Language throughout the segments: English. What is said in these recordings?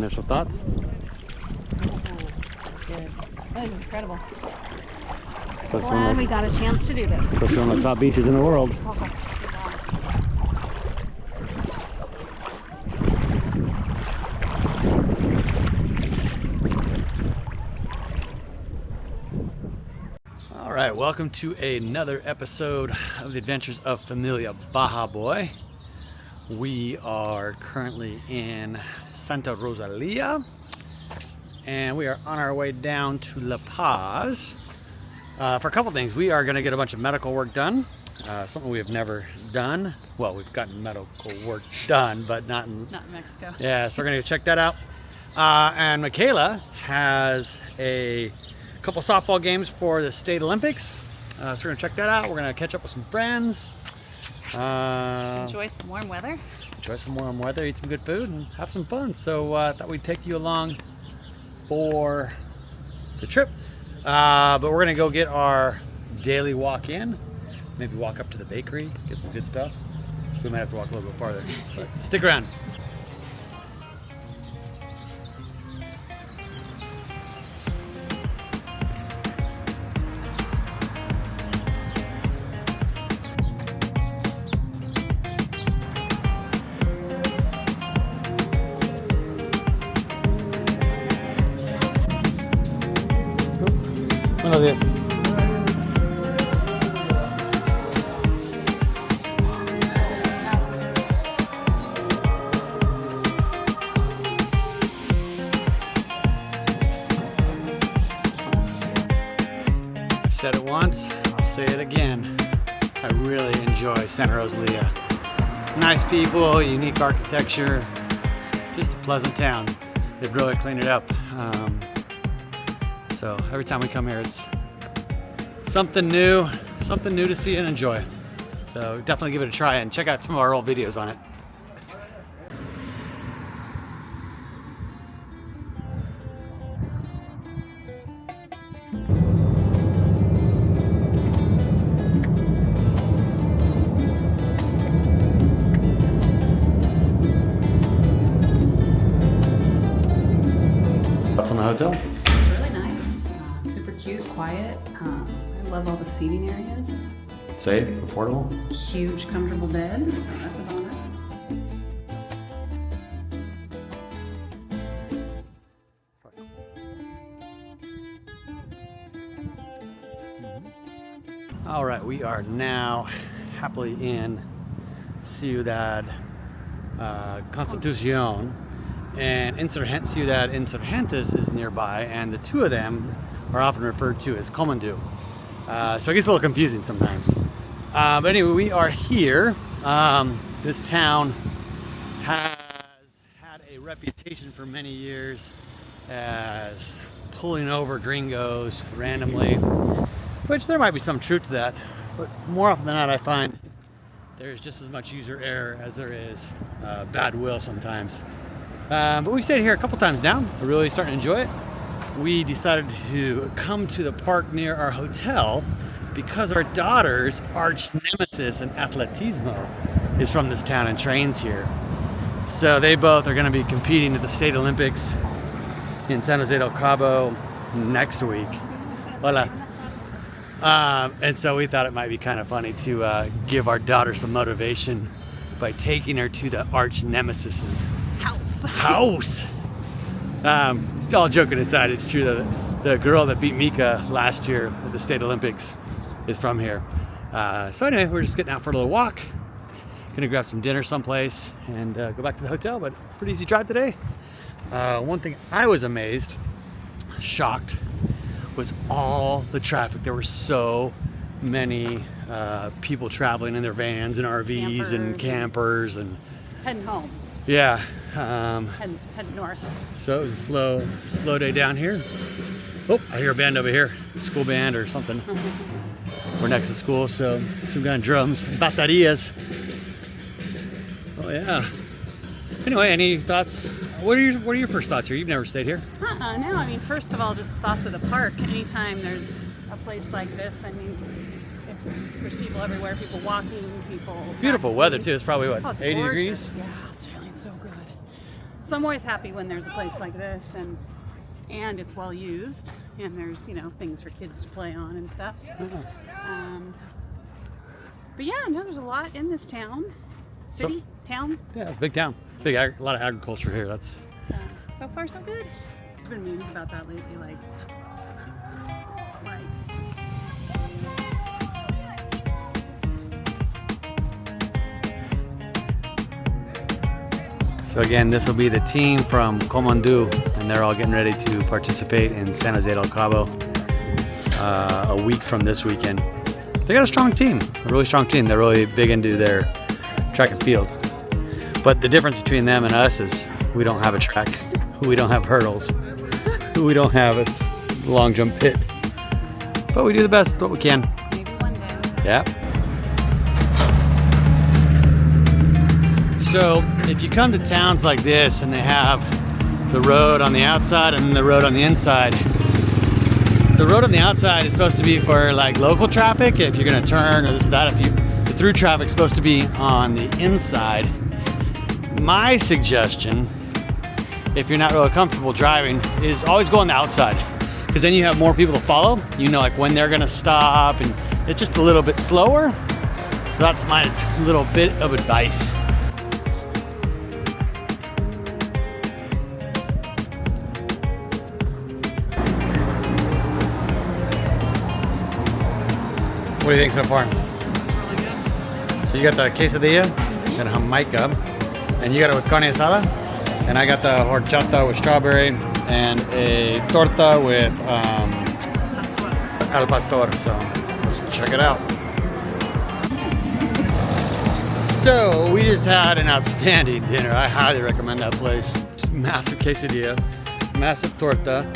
initial thoughts? Oh, that's good. That is incredible. Especially Glad we got a chance to do this. Especially one of the top beaches in the world. Okay. All right, welcome to another episode of the Adventures of Familia Bajaboy. We are currently in Santa Rosalia, and we are on our way down to La Paz for a couple things. We are going to get a bunch of medical work done, something we have never done. Well, we've gotten medical work done, but not in Mexico. Yeah, so we're going to check that out. And Mikayla has a couple softball games for the State Olympics, so we're going to check that out. We're going to catch up with some friends. Enjoy some warm weather. Eat some good food, and have some fun. So I thought we'd take you along for the trip. But we're gonna go get our daily walk in. Maybe walk up to the bakery, get some good stuff. We might have to walk a little bit farther, but stick around. Buenos días. I've said it once, I'll say it again. I really enjoy Santa Rosalia. Nice people, unique architecture, just a pleasant town. They've really cleaned it up. So every time we come here, it's something new to see and enjoy. So definitely give it a try and check out some of our old videos on it. Thoughts on the hotel? Quiet. I love all the seating areas. Safe, affordable. Huge, comfortable bed, so that's a bonus. All right, we are now happily in Ciudad Constitucion, and Ciudad Insurgentes is nearby, and the two of them are often referred to as Comandu. So it gets a little confusing sometimes. But anyway, we are here. This town has had a reputation for many years as pulling over gringos randomly, which there might be some truth to that, but more often than not I find there's just as much user error as there is bad will sometimes. But we've stayed here a couple times now. We're really starting to enjoy it. We decided to come to the park near our hotel because our daughter's arch nemesis in atletismo is from this town and trains here. So they both are going to be competing at the State Olympics in San Jose del Cabo next week. Hola. And so we thought it might be kind of funny to give our daughter some motivation by taking her to the arch nemesis's house. All joking aside, it's true that the girl that beat Mika last year at the State Olympics is from here. So anyway, we're just getting out for a little walk. Gonna grab some dinner someplace and go back to the hotel, but pretty easy drive today. One thing I was shocked, was all the traffic. There were so many people traveling in their vans and RVs and campers and heading home. Yeah. Heading north. So it was a slow day down here. Oh, I hear a band over here, school band or something. We're next to school, so some kind of drums, baterías. Oh yeah. Anyway, any thoughts? What are your first thoughts here? You've never stayed here. No, I mean, first of all, just thoughts of the park. Anytime there's a place like this, I mean, there's people everywhere, people walking, people Beautiful weather too. It's probably what, it's 80 gorgeous. degrees? Yeah, it's feeling so good. So I'm always happy when there's a place like this and it's well used and there's, you know, things for kids to play on and stuff. But yeah, no, there's a lot in this town. Town. Yeah, it's a big town. A lot of agriculture here. That's so far so good. There's been memes about that lately, like So again, this will be the team from Commando, and they're all getting ready to participate in San Jose del Cabo a week from this weekend. They got a strong team, a really strong team. They're really big into their track and field. But the difference between them and us is we don't have a track, we don't have hurdles, we don't have a long jump pit. But we do the best what we can. maybe one day. Yeah. So if you come to towns like this and they have the road on the outside and the road on the inside, the road on the outside is supposed to be for like local traffic if you're gonna turn or this or that. The through traffic is supposed to be on the inside. My suggestion, if you're not really comfortable driving, is always go on the outside, because then you have more people to follow. You know, like when they're gonna stop, and it's just a little bit slower. So that's my little bit of advice. What do you think so far? It's really good. So you got the quesadilla and Jamaica, and you got it with carne asada, and I got the horchata with strawberry and a torta with al pastor. So let's check it out. So we just had an outstanding dinner. I highly recommend that place. Just massive quesadilla, massive torta,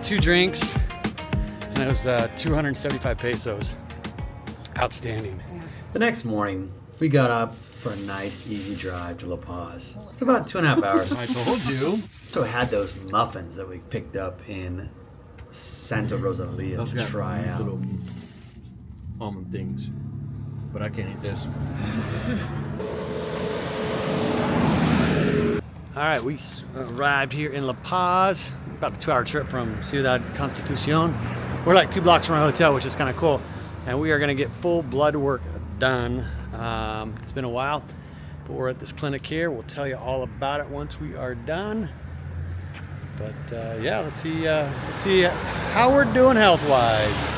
2 drinks. And it was 275 pesos. Outstanding. Yeah. The next morning, we got up for a nice, easy drive to La Paz. It's about 2.5 hours. I told you. So I had those muffins that we picked up in Santa Rosalia Those to got try these out. little almond things, but I can't eat this. All right, we arrived here in La Paz. About a 2-hour trip from Ciudad Constitucion. We're like 2 blocks from our hotel, which is kind of cool. And we are gonna get full blood work done. It's been a while, but we're at this clinic here. We'll tell you all about it once we are done. But yeah, let's see how we're doing health-wise.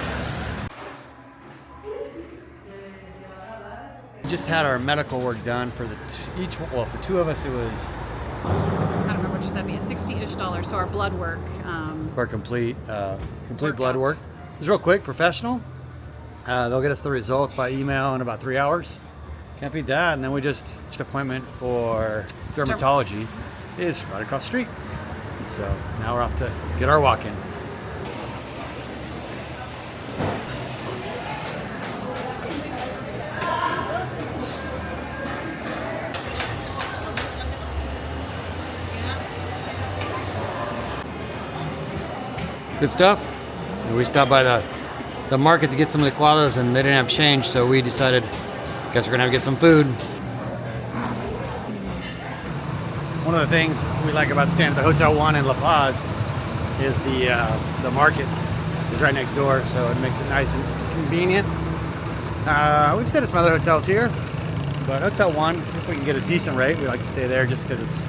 We just had our medical work done for for 2 of us, it was I don't remember what you said, but $60-ish. So our blood work. for complete Workout. blood work. It's real quick, professional. They'll get us the results by email in about 3 hours. Can't beat that. And then we just appointment for dermatology is right across the street. So now we're off to get our walk in. Good stuff. And we stopped by the market to get some licuados, and they didn't have change, so we decided, guess we're gonna have to get some food. One of the things we like about staying at the Hotel One in La Paz is the market is right next door, so it makes it nice and convenient. We've stayed at some other hotels here, but Hotel One, if we can get a decent rate, we like to stay there just because it's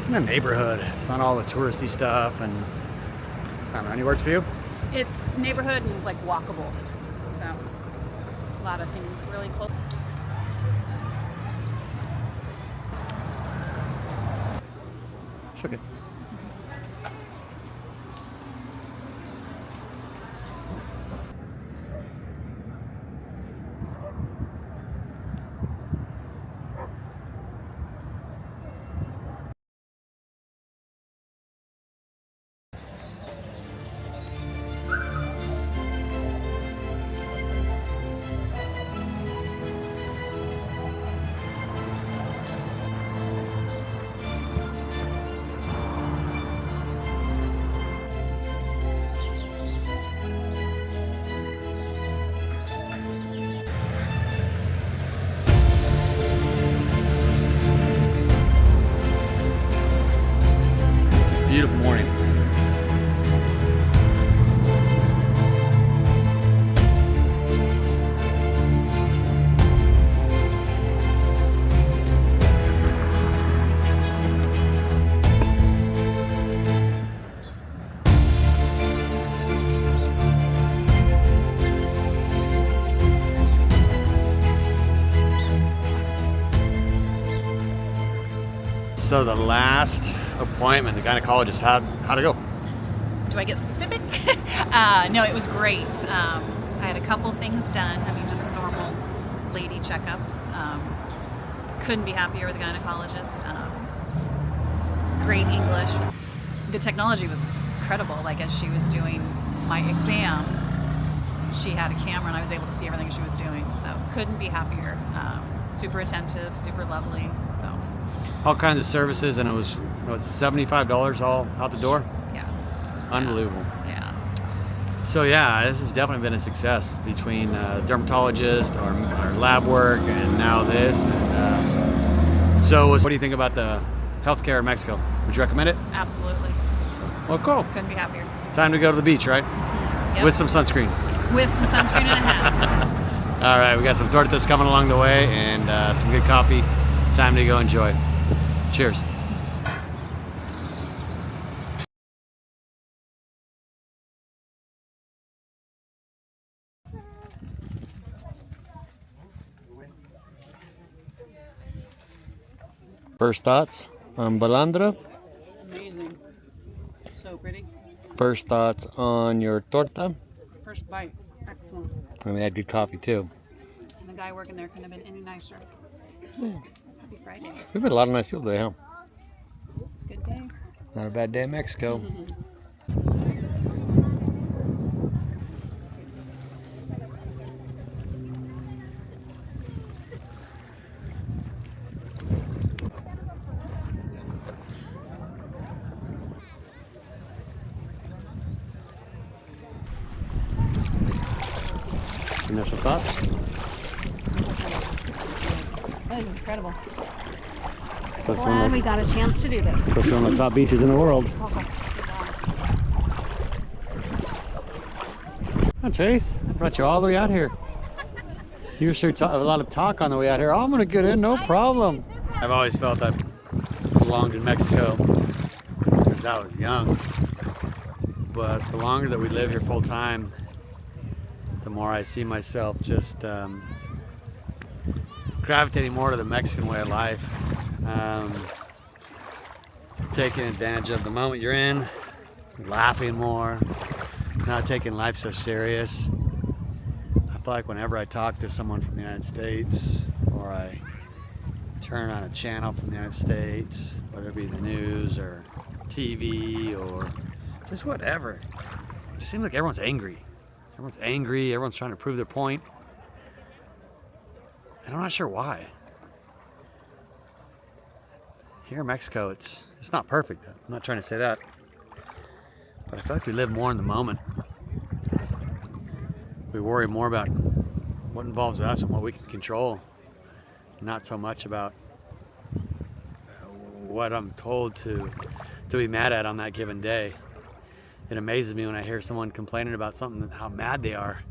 in the neighborhood. It's not all the touristy stuff, and I don't know, any words for you? It's neighborhood and like walkable. So a lot of things really close. It's okay. So the last appointment, the gynecologist, how'd it go? Do I get specific? No, it was great. I had a couple things done. I mean, just normal lady checkups. Couldn't be happier with the gynecologist. Great English. The technology was incredible. Like, as she was doing my exam, she had a camera and I was able to see everything she was doing. So couldn't be happier. Super attentive, super lovely. So All kinds of services, and it was what, $75 all out the door? yeah. Unbelievable. Yeah. So yeah, this has definitely been a success between dermatologist, our lab work, and now this. And, so what do you think about the healthcare in Mexico? Would you recommend it? Absolutely. Well, cool. Couldn't be happier. Time to go to the beach, right? Yep. With some sunscreen. With some sunscreen and a hat. All right, we got some tortas coming along the way and some good coffee. Time to go enjoy. Cheers. First thoughts on Balandra. Amazing. So pretty. First thoughts on your torta. First bite. Excellent. And they had good coffee too. And the guy working there couldn't have been any nicer. Happy Friday. We've had a lot of nice people today, huh? It's a good day. Not a bad day in Mexico. Initial thoughts? That is incredible. Especially Glad we got a chance to do this. especially on the top beaches in the world. Oh, Chase, I brought you all the way out here. You sure have a lot of talk on the way out here. Oh, I'm gonna get in, no problem. I've always felt I belonged in Mexico since I was young. But the longer that we live here full time, the more I see myself just gravitating more to the Mexican way of life. Taking advantage of the moment you're in, laughing more, not taking life so serious. I feel like whenever I talk to someone from the United States, or I turn on a channel from the United States, whether it be the news or TV or just whatever, it just seems like everyone's angry. Everyone's angry, everyone's trying to prove their point. And I'm not sure why. Here in Mexico, it's not perfect. I'm not trying to say that. But I feel like we live more in the moment. We worry more about what involves us and what we can control. Not so much about what I'm told to be mad at on that given day. It amazes me when I hear someone complaining about something, how mad they are.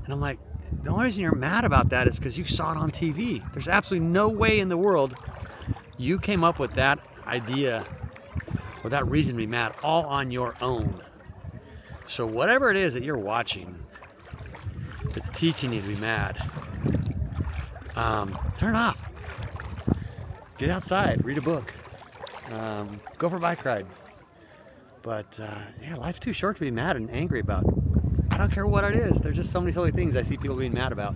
And I'm like, the only reason you're mad about that is because you saw it on TV. There's absolutely no way in the world you came up with that idea or that reason to be mad all on your own. So whatever it is that you're watching that's teaching you to be mad, turn it off. Get outside, read a book, go for a bike ride. But yeah, life's too short to be mad and angry about. I don't care what it is. There's just so many silly things I see people being mad about.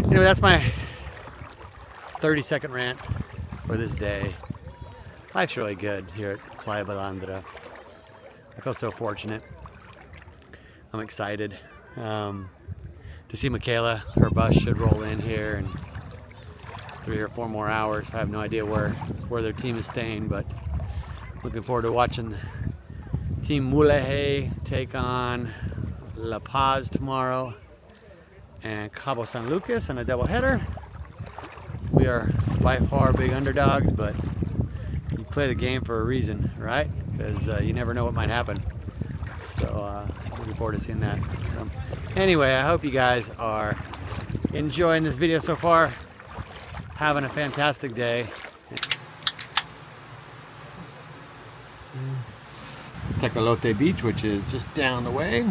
Anyway, that's my 30-second rant for this day. Life's really good here at Playa Balandra. I feel so fortunate. I'm excited to see Mikayla. Her bus should roll in here in 3 or 4 more hours. I have no idea where their team is staying, but looking forward to watching Team Mulege take on La Paz tomorrow and Cabo San Lucas in a doubleheader. We are by far big underdogs, but you play the game for a reason, right? Because you never know what might happen. So looking forward to seeing that. So anyway, I hope you guys are enjoying this video so far. Having a fantastic day. Tecolote Beach, which is just down the way.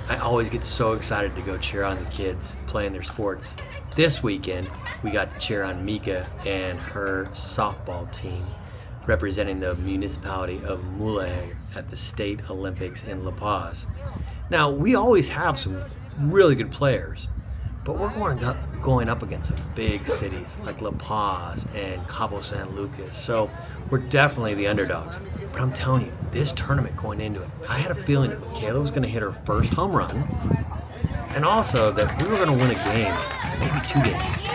I always get so excited to go cheer on the kids playing their sports. This weekend, we got to cheer on Mika and her softball team representing the municipality of Mulege at the State Olympics in La Paz. Now, we always have some really good players, but we're going up against some big cities like La Paz and Cabo San Lucas, so we're definitely the underdogs. But I'm telling you, this tournament going into it, I had a feeling that Mikayla was going to hit her first home run, and also that we were going to win a game, maybe 2 games.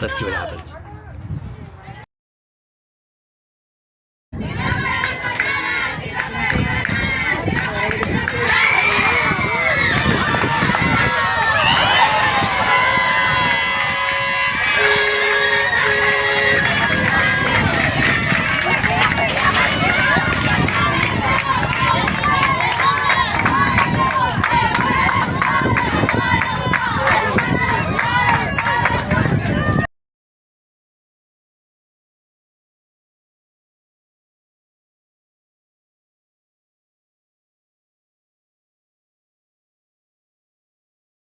Let's see what happens.